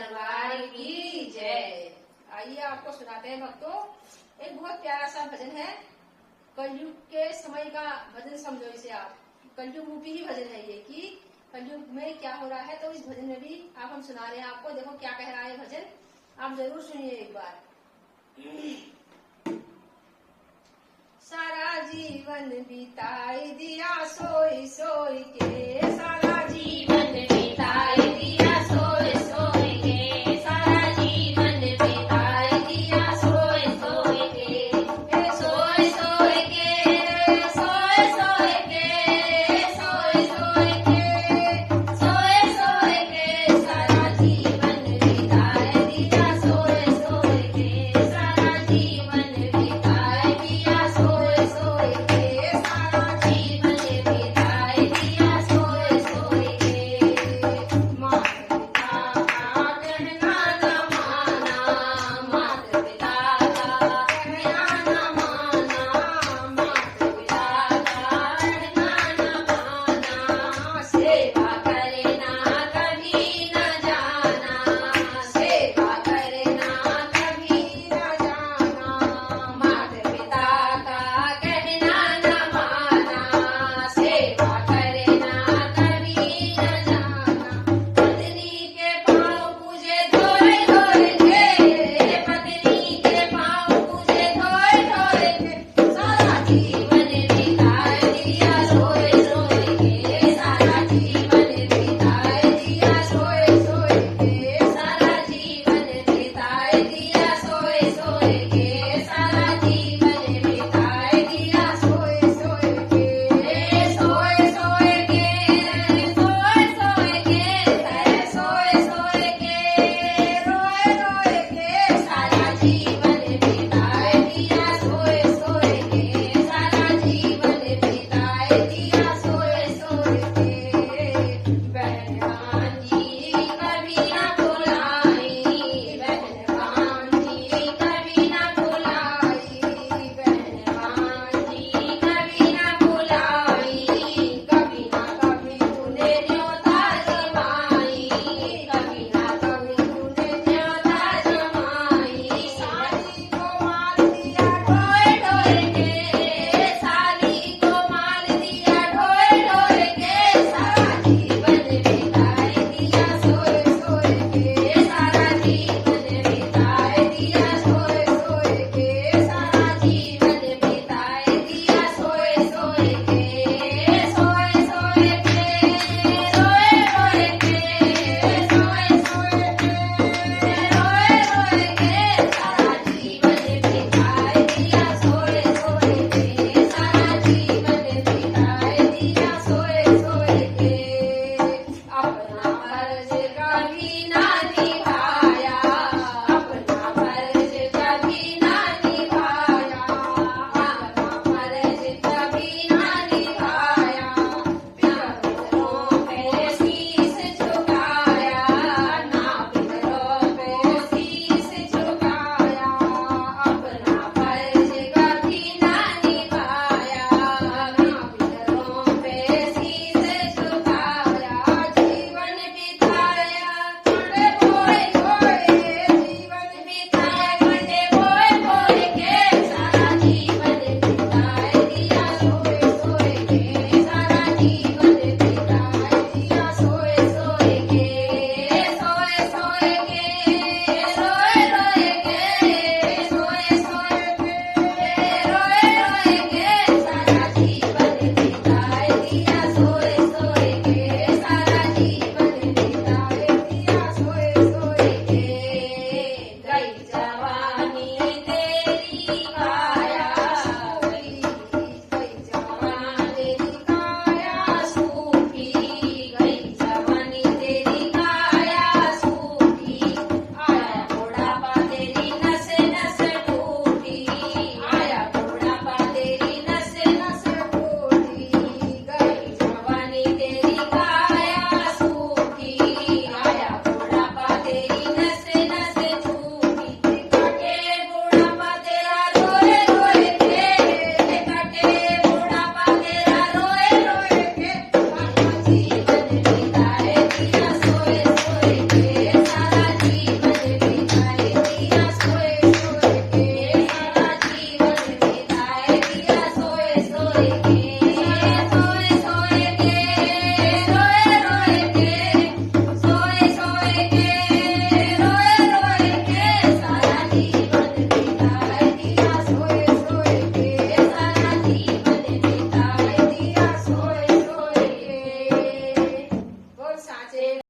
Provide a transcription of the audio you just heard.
दरबार की जय। आइए आपको सुनाते हैं भक्तों, एक बहुत प्यारा सा भजन है। कलयुग के समय का भजन समझो इसे आप, कलयुग रूपी ही भजन है ये कि कलयुग में क्या हो रहा है। तो इस भजन में भी आप हम सुना रहे हैं आपको। देखो क्या कह रहा है भजन, आप जरूर सुनिए एक बार। सारा जीवन बिताई दिया सोई सोई के, सारा